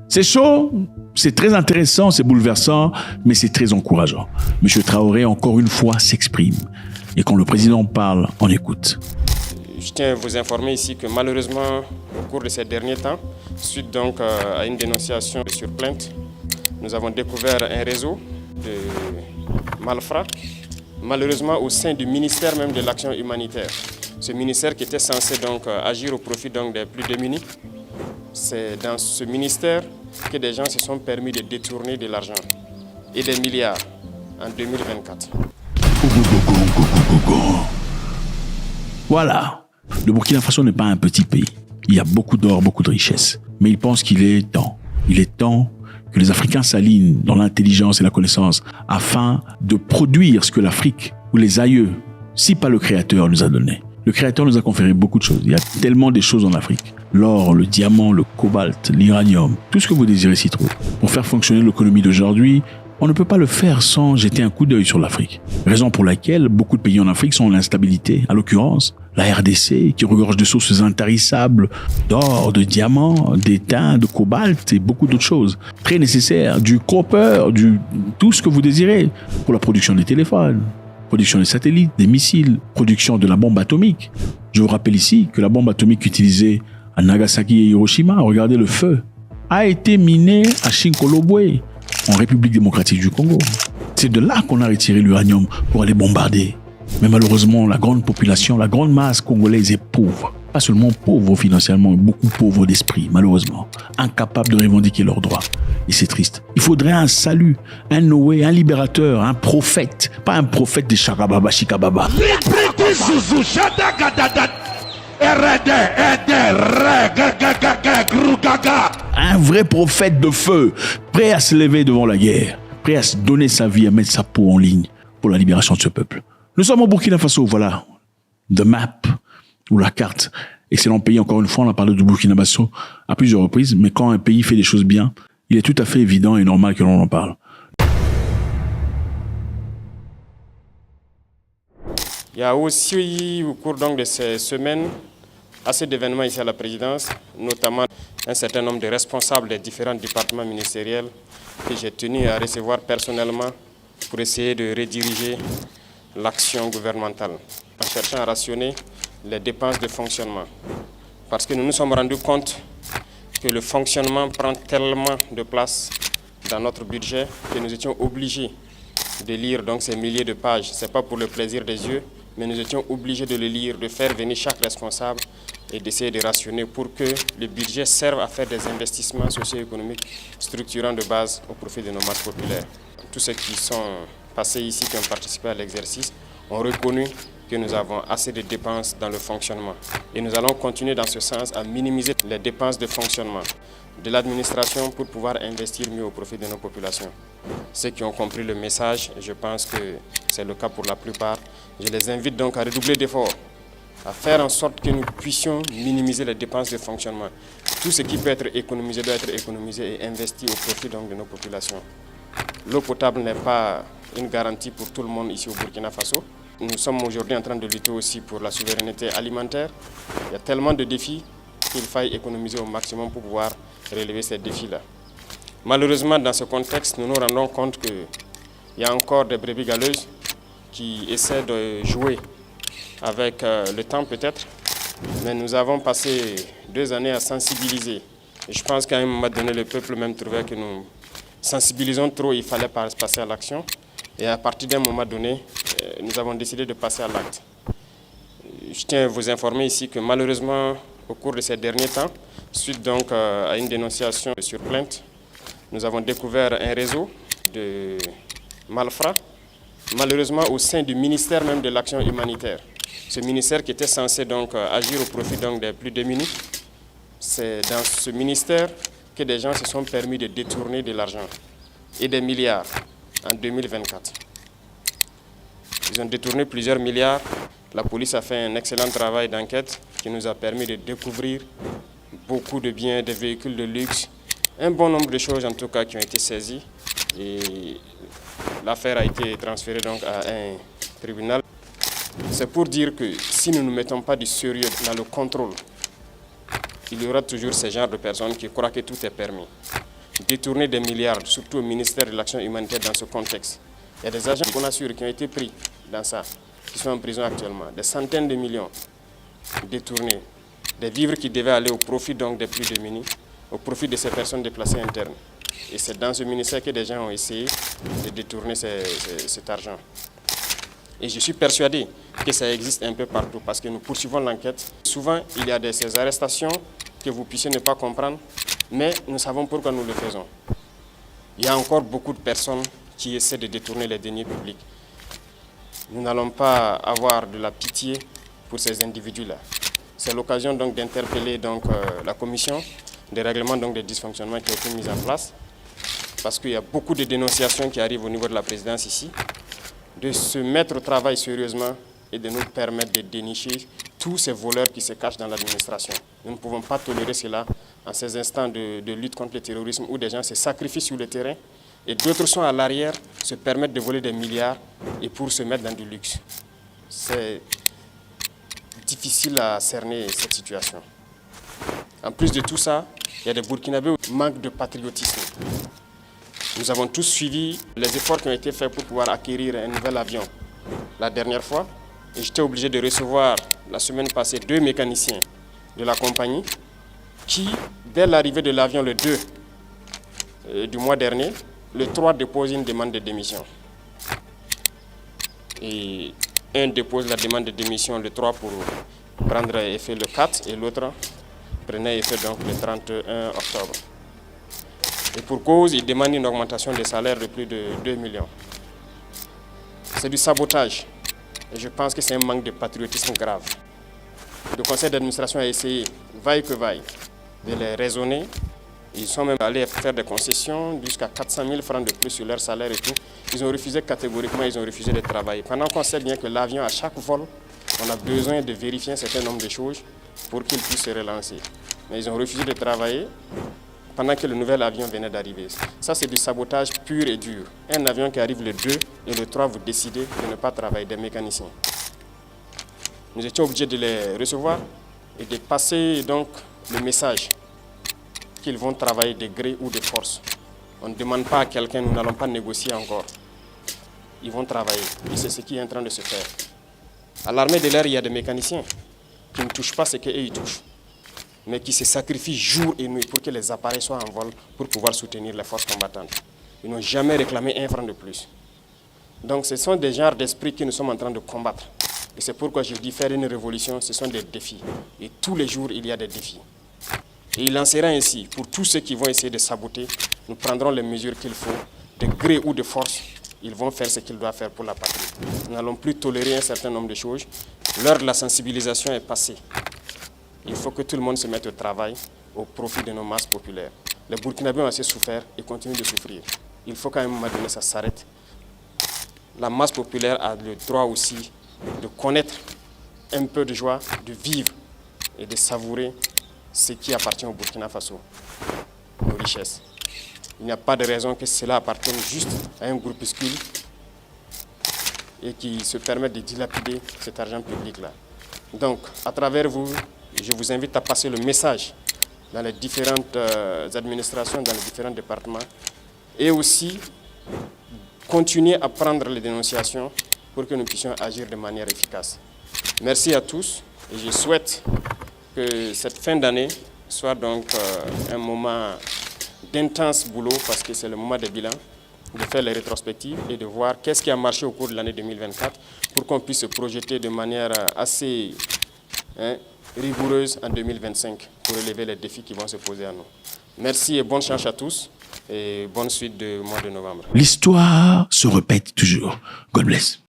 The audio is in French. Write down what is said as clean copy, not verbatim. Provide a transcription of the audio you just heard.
C'est chaud, c'est très intéressant, c'est bouleversant, mais c'est très encourageant. M. Traoré, encore une fois, s'exprime. Et quand le président parle, on écoute. Je tiens à vous informer ici que malheureusement, au cours de ces derniers temps, suite donc à une dénonciation sur plainte, nous avons découvert un réseau de malfrats, malheureusement au sein du ministère même de l'Action humanitaire. Ce ministère qui était censé donc agir au profit donc des plus démunis. C'est dans ce ministère que des gens se sont permis de détourner de l'argent et des milliards en 2024. Voilà, le Burkina Faso n'est pas un petit pays. Il y a beaucoup d'or, beaucoup de richesses. Mais il pense qu'il est temps. Il est temps que les Africains s'alignent dans l'intelligence et la connaissance afin de produire ce que l'Afrique ou les aïeux, si pas le Créateur, nous a donné. Le Créateur nous a conféré beaucoup de choses. Il y a tellement de choses en Afrique. L'or, le diamant, le cobalt, l'uranium, tout ce que vous désirez s'y trouve. Pour faire fonctionner l'économie d'aujourd'hui, on ne peut pas le faire sans jeter un coup d'œil sur l'Afrique. Raison pour laquelle beaucoup de pays en Afrique sont en instabilité. À l'occurrence, la RDC, qui regorge de sources intarissables d'or, de diamants, d'étain, de cobalt et beaucoup d'autres choses. Très nécessaires, du copper, tout ce que vous désirez pour la production des téléphones, production des satellites, des missiles, production de la bombe atomique. Je vous rappelle ici que la bombe atomique utilisée à Nagasaki et Hiroshima, regardez le feu, a été minée à Shinkolobwe, en République démocratique du Congo. C'est de là qu'on a retiré l'uranium pour aller bombarder. Mais malheureusement, la grande population, la grande masse congolaise est pauvre. Pas seulement pauvre financièrement, mais beaucoup pauvre d'esprit, malheureusement. Incapable de revendiquer leurs droits. Et c'est triste. Il faudrait un salut, un Noé, un libérateur, un prophète. Pas un prophète des Charababa, Chikababa. Un vrai prophète de feu, prêt à se lever devant la guerre, prêt à se donner sa vie, à mettre sa peau en ligne pour la libération de ce peuple. Nous sommes au Burkina Faso, voilà, the map, ou la carte. Excellent pays, encore une fois, on a parlé du Burkina Faso à plusieurs reprises, mais quand un pays fait des choses bien, il est tout à fait évident et normal que l'on en parle. Il y a aussi, au cours donc de ces semaines, assez d'événements ici à la présidence, notamment un certain nombre de responsables des différents départements ministériels que j'ai tenu à recevoir personnellement pour essayer de rediriger l'action gouvernementale en cherchant à rationner les dépenses de fonctionnement. Parce que nous nous sommes rendus compte que le fonctionnement prend tellement de place dans notre budget que nous étions obligés de lire donc ces milliers de pages. Ce n'est pas pour le plaisir des yeux, mais nous étions obligés de le lire, de faire venir chaque responsable et d'essayer de rationner pour que le budget serve à faire des investissements socio-économiques structurants de base au profit de nos masses populaires. Tous ceux qui sont passés ici, qui ont participé à l'exercice, ont reconnu que nous avons assez de dépenses dans le fonctionnement. Et nous allons continuer dans ce sens à minimiser les dépenses de fonctionnement de l'administration pour pouvoir investir mieux au profit de nos populations. Ceux qui ont compris le message, je pense que c'est le cas pour la plupart, je les invite donc à redoubler d'efforts, à faire en sorte que nous puissions minimiser les dépenses de fonctionnement. Tout ce qui peut être économisé doit être économisé et investi au profit donc de nos populations. L'eau potable n'est pas une garantie pour tout le monde ici au Burkina Faso. Nous sommes aujourd'hui en train de lutter aussi pour la souveraineté alimentaire. Il y a tellement de défis qu'il faille économiser au maximum pour pouvoir relever ces défis-là. Malheureusement, dans ce contexte, nous nous rendons compte qu'il y a encore des brebis galeuses qui essaient de jouer avec le temps peut-être, mais nous avons passé 2 années à sensibiliser. Et je pense qu'à un moment donné, le peuple même trouvait que nous sensibilisons trop, il fallait passer à l'action. Et à partir d'un moment donné, nous avons décidé de passer à l'acte. Je tiens à vous informer ici que malheureusement, au cours de ces derniers temps, suite donc à une dénonciation sur plainte, nous avons découvert un réseau de malfrats, malheureusement au sein du ministère même de l'Action humanitaire. Ce ministère qui était censé donc agir au profit donc des plus démunis, c'est dans ce ministère que des gens se sont permis de détourner de l'argent et des milliards en 2024. Ils ont détourné plusieurs milliards. La police a fait un excellent travail d'enquête qui nous a permis de découvrir beaucoup de biens, des véhicules de luxe, un bon nombre de choses en tout cas qui ont été saisies. Et l'affaire a été transférée donc à un tribunal. C'est pour dire que si nous ne mettons pas du sérieux dans le contrôle il y aura toujours ce genre de personnes qui croient que tout est permis. Détourner des milliards, surtout au ministère de l'Action humanitaire dans ce contexte. Il y a des agents qu'on assure qui ont été pris dans ça, qui sont en prison actuellement. Des centaines de millions détournés. Des vivres qui devaient aller au profit donc des plus démunis, au profit de ces personnes déplacées internes. Et c'est dans ce ministère que des gens ont essayé de détourner cet argent. Et je suis persuadé que ça existe un peu partout parce que nous poursuivons l'enquête. Souvent, il y a ces arrestations que vous puissiez ne pas comprendre, mais nous savons pourquoi nous le faisons. Il y a encore beaucoup de personnes qui essaient de détourner les deniers publics. Nous n'allons pas avoir de la pitié pour ces individus-là. C'est l'occasion donc d'interpeller la commission des règlements des dysfonctionnements qui ont été mis en place, parce qu'il y a beaucoup de dénonciations qui arrivent au niveau de la présidence ici, de se mettre au travail sérieusement et de nous permettre de dénicher tous ces voleurs qui se cachent dans l'administration. Nous ne pouvons pas tolérer cela en ces instants de lutte contre le terrorisme où des gens se sacrifient sur le terrain et d'autres sont à l'arrière, se permettent de voler des milliards et pour se mettre dans du luxe. C'est difficile à cerner cette situation. En plus de tout ça, il y a des Burkinabés qui manquent de patriotisme. Nous avons tous suivi les efforts qui ont été faits pour pouvoir acquérir un nouvel avion la dernière fois. Et j'étais obligé de recevoir la semaine passée 2 mécaniciens de la compagnie qui, dès l'arrivée de l'avion le 2 du mois dernier, le 3 dépose une demande de démission. Et un dépose la demande de démission le 3 pour prendre effet le 4 et l'autre prenait effet donc le 31 octobre. Et pour cause, il demande une augmentation des salaires de plus de 2 millions. C'est du sabotage. Et je pense que c'est un manque de patriotisme grave. Le conseil d'administration a essayé, vaille que vaille, de les raisonner. Ils sont même allés faire des concessions jusqu'à 400 000 francs de plus sur leur salaire et tout. Ils ont refusé catégoriquement, ils ont refusé de travailler. Pendant qu'on sait bien que l'avion, à chaque vol, on a besoin de vérifier un certain nombre de choses pour qu'il puisse se relancer. Mais ils ont refusé de travailler pendant que le nouvel avion venait d'arriver. Ça, c'est du sabotage pur et dur. Un avion qui arrive le 2 et le 3, vous décidez de ne pas travailler, des mécaniciens. Nous étions obligés de les recevoir et de passer donc le message qu'ils vont travailler de gré ou de force. On ne demande pas à quelqu'un, nous n'allons pas négocier encore. Ils vont travailler et c'est ce qui est en train de se faire. À l'armée de l'air, il y a des mécaniciens qui ne touchent pas ce qu'eux ils touchent, mais qui se sacrifient jour et nuit pour que les appareils soient en vol pour pouvoir soutenir les forces combattantes. Ils n'ont jamais réclamé un franc de plus. Donc ce sont des genres d'esprits que nous sommes en train de combattre. Et c'est pourquoi je dis faire une révolution, ce sont des défis. Et tous les jours, il y a des défis. Et il en sera ainsi. Pour tous ceux qui vont essayer de saboter, nous prendrons les mesures qu'il faut, de gré ou de force. Ils vont faire ce qu'ils doivent faire pour la patrie. Nous n'allons plus tolérer un certain nombre de choses. L'heure de la sensibilisation est passée. Il faut que tout le monde se mette au travail au profit de nos masses populaires. Les Burkinabés ont assez souffert et continuent de souffrir. Il faut qu'à un moment donné, ça s'arrête. La masse populaire a le droit aussi de connaître un peu de joie, de vivre et de savourer ce qui appartient au Burkina Faso, nos richesses. Il n'y a pas de raison que cela appartienne juste à un groupuscule et qui se permette de dilapider cet argent public-là. Donc, à travers vous, je vous invite à passer le message dans les différentes administrations, dans les différents départements, et aussi continuer à prendre les dénonciations pour que nous puissions agir de manière efficace. Merci à tous et je souhaite que cette fin d'année soit donc un moment d'intense boulot parce que c'est le moment des bilans, de faire les rétrospectives et de voir qu'est-ce qui a marché au cours de l'année 2024 pour qu'on puisse se projeter de manière assez rigoureuse en 2025 pour relever les défis qui vont se poser à nous. Merci et bonne chance à tous et bonne suite du mois de novembre. L'histoire se répète toujours. God bless.